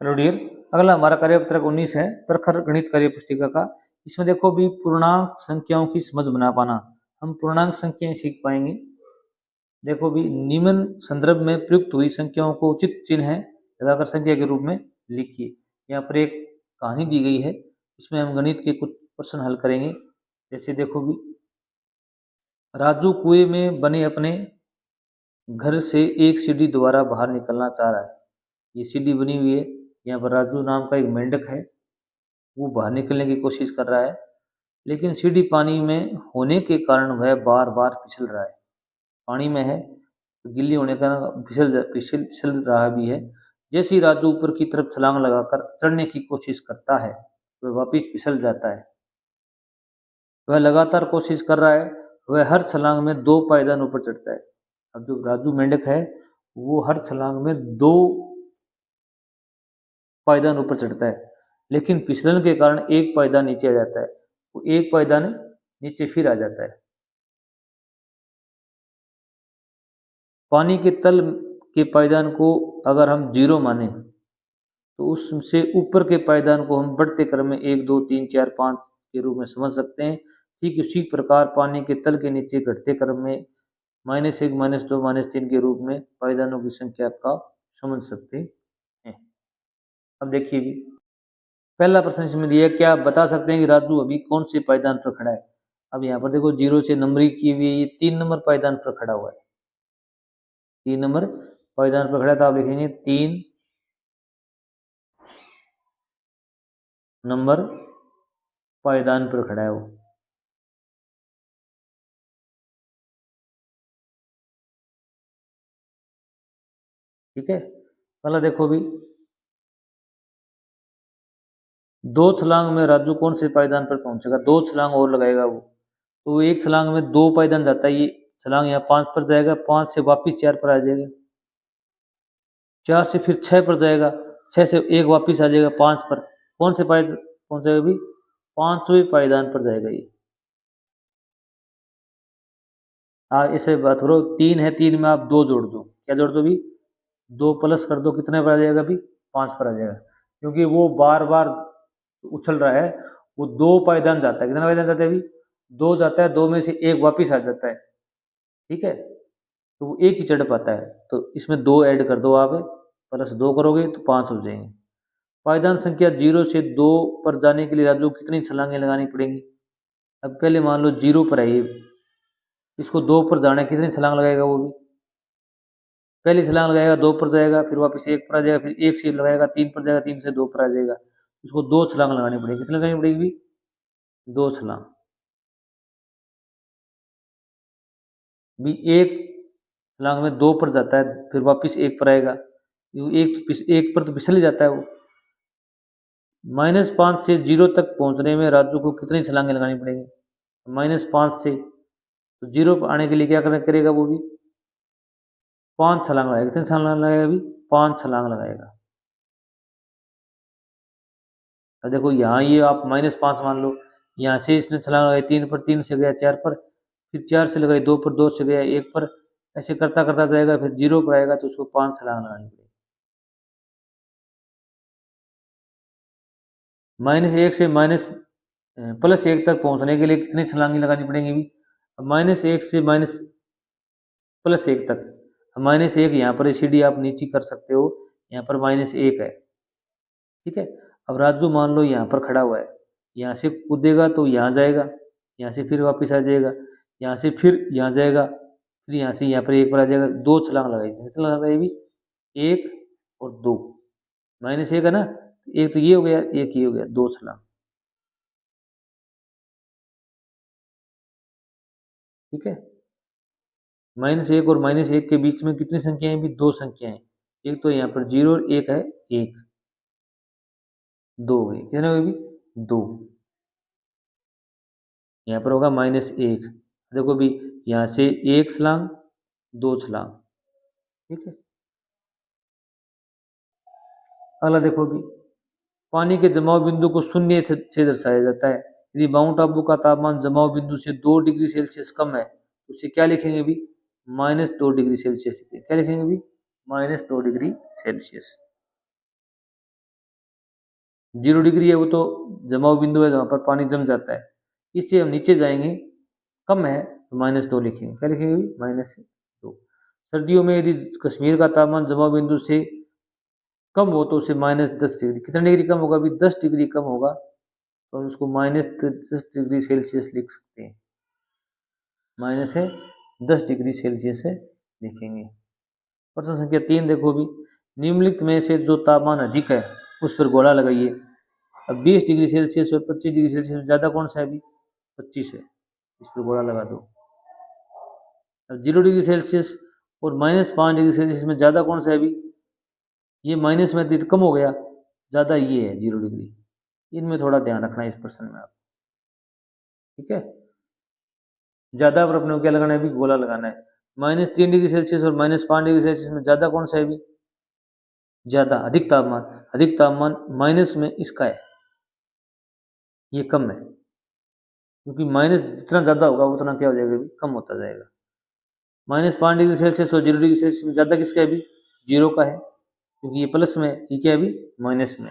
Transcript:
Hello dear, अगला हमारा कार्यपत्रक 19 है, प्रखर गणित कार्य पुस्तिका का। इसमें देखो भी पूर्णांक संख्याओं की समझ बना पाना। हम पूर्णांक संख्याएं सीख पाएंगे। देखो भी निम्न संदर्भ में प्रयुक्त हुई संख्याओं को उचित चिन्ह लगाकर संख्या के रूप में लिखिए। यहाँ पर एक कहानी दी गई है, इसमें हम गणित के कुछ प्रश्न हल करेंगे। जैसे देखो भी राजू कुएं में बने अपने घर से एक सीढ़ी द्वारा बाहर निकलना चाह रहा है। ये सीढ़ी बनी हुई है, यहाँ पर राजू नाम का एक मेंढक है, वो बाहर निकलने की कोशिश कर रहा है, लेकिन सीढ़ी पानी में होने के कारण वह बार बार फिसल रहा है। पानी में है तो गिल्ली होने का फिसल फिसल रहा भी है। जैसे ही राजू ऊपर की तरफ छलांग लगाकर चढ़ने की कोशिश करता है, वह वापिस फिसल जाता है। वह लगातार कोशिश कर रहा है, वह हर छलांग में 2 पायदान ऊपर चढ़ता है। अब जो राजू मेंढक है, वो हर छलांग में 2 पायदान ऊपर चढ़ता है, लेकिन फिसलन के कारण एक पायदान नीचे आ जाता है। वो एक पायदान नीचे फिर आ जाता है। पानी के तल के पायदान को अगर हम 0 माने तो उससे ऊपर के पायदान को हम बढ़ते क्रम में 1 2 3 4 5 के रूप में समझ सकते हैं। ठीक उसी प्रकार पानी के तल के नीचे घटते क्रम में -1 -2 -3 के रूप में पायदानों की संख्या का समझ सकते हैं। अब देखिए भी पहला प्रश्न इसमें दिया है, क्या आप बता सकते हैं कि राजू अभी कौन से पायदान पर खड़ा है। अब यहाँ पर देखो 0 से नंबरिंग की हुई, ये 3 नंबर पायदान पर खड़ा हुआ है। 3 नंबर पायदान पर खड़ा है, तो आप लिखेंगे 3 नंबर पायदान पर खड़ा है वो। ठीक है, पहला देखो भी 2 छलांग में राजू कौन से पायदान पर पहुंचेगा। 2 छलांग और लगाएगा वो, तो एक छलांग में 2 पायदान जाता है। ये छलांग यहाँ 5 पर जाएगा, 5 से वापिस 4 पर आ जाएगा, 4 से फिर 6 पर जाएगा, 6 से एक वापिस आ जाएगा 5 पर। कौन से पायदान पहुंचेगा भी, 5वें पायदान पर जाएगा ये। ऐसे बात करो, 3 है, 3 में आप 2 जोड़ दो। क्या जोड़ दो भी, 2 प्लस कर दो, कितने पर आ जाएगा भी, 5 पर आ जाएगा। क्योंकि वो बार बार उछल रहा है, वो 2 पायदान जाता है। कितना पायदान जाता है अभी, 2 जाता है, 2 में से एक वापिस आ जाता है। ठीक है, तो वो एक ही चढ़ पाता है, तो इसमें 2 ऐड कर दो आप, प्लस 2 करोगे तो 5 हो जाएंगे। पायदान संख्या 0 से 2 पर जाने के लिए राजू कितनी छलांगे लगानी पड़ेंगी। अब पहले मान लो 0 पर है ये, इसको 2 पर जाना है, कितनी छलांग लगाएगा वो भी। पहली छलांग लगाएगा, 2 पर जाएगा, फिर वापस 1 पर आ जाएगा, फिर 1 से लगाएगा, 3 पर जाएगा, 3 से 2 पर आ जाएगा। इसको 2 छलांग लगानी पड़ेगी। कितनी लगानी पड़ेगी, 2 छलांग भी। एक छलांग में 2 पर जाता है, फिर वापस 1 पर आएगा, एक पर तो फिसल ही जाता है वो। -5 से 0 तक पहुंचने में राजू को कितनी छलांगे लगानी पड़ेंगी। -5 से तो 0 पर आने के लिए क्या करेगा वो भी, 5 छलांग लगाएगा। कितनी छलांग लगाएगा अभी, 5 छलांग लगाएगा। अब देखो यहाँ ये आप -5 मान लो, यहाँ से इसने छलांग लगाई 3 पर, 3 से गया 4 पर, फिर 4 से लगाई 2 पर, 2 से गया 1 पर, ऐसे करता करता जाएगा, फिर 0 पर आएगा तो उसको 5 छलांग लगानी पड़ेगी। -1 से +1 तक पहुंचने के लिए कितनी छलांगी लगानी पड़ेंगी भी। अब -1 से +1 तक, -1 यहाँ पर सीढ़ी आप नीचे कर सकते हो, यहाँ पर -1 है। ठीक है, अब राजू मान लो यहाँ पर खड़ा हुआ है, यहाँ से कूदेगा तो यहाँ जाएगा, यहाँ से फिर वापस आ जाएगा, यहाँ से फिर यहाँ जाएगा, फिर यहाँ से यहाँ पर 1 पर आ जाएगा। 2 छलांग लगाई, कितना लगाएगा भी, 1 और 2, -1 है ना, एक तो ये हो गया, एक ये हो गया, 2 छलांग। ठीक है, -1 और -1 के बीच में कितनी संख्याएं भी, 2 संख्याएं। एक तो यहाँ पर 0 और एक है 1, 2 हो गई। कितने हो गई भी, 2। यहाँ पर होगा -1। देखो भी यहाँ से 1 छलांग, 2 छलांग। ठीक है, अगला देखो भी पानी के जमाव बिंदु को शून्य से दर्शाया जाता है। यदि माउंट आबू का तापमान जमाव बिंदु से 2 डिग्री सेल्सियस कम है तो उसे क्या लिखेंगे भी, -2 डिग्री सेल्सियस लिखेंगे। क्या लिखेंगे भी, -2 डिग्री सेल्सियस। 0 डिग्री है वो तो जमाव बिंदु है जहाँ पर पानी जम जाता है, इससे हम नीचे जाएंगे, कम है तो -2 लिखेंगे। क्या लिखेंगे अभी? -2। सर्दियों में यदि कश्मीर का तापमान जमाव बिंदु से कम हो तो उसे -10 डिग्री, कितने डिग्री कम होगा? अभी 10 डिग्री कम होगा, तो हम उसको -10 डिग्री सेल्सियस लिख सकते हैं। माइनस है 10 डिग्री सेल्सियस है लिखेंगे। प्रश्न संख्या 3 देखो भी, निम्नलिखित में से जो तापमान अधिक है उस पर गोला लगाइए। अब 20 डिग्री सेल्सियस और 25 डिग्री सेल्सियस में ज़्यादा कौन सा है? अभी 25 है, इस पर गोला लगा दो। अब 0 डिग्री सेल्सियस और -5 डिग्री सेल्सियस में ज़्यादा कौन सा है? अभी ये माइनस में कम हो गया, ज़्यादा ये है 0 डिग्री। इनमें थोड़ा ध्यान रखना है इस प्रश्न में आप, ठीक है। ज़्यादा पर अपने को क्या लगाना है? अभी गोला लगाना है। -3 डिग्री सेल्सियस और -5 डिग्री सेल्सियस में ज़्यादा कौन सा है? अभी ज़्यादा, अधिक तापमान माइनस में इसका है, ये कम है, क्योंकि माइनस जितना ज़्यादा होगा उतना क्या हो जाएगा? अभी कम होता जाएगा। -5 डिग्री सेल्सियस और 0 डिग्री सेल्सियस में ज़्यादा किसका है? अभी 0 का है, क्योंकि ये प्लस में, ये क्या है? अभी माइनस में।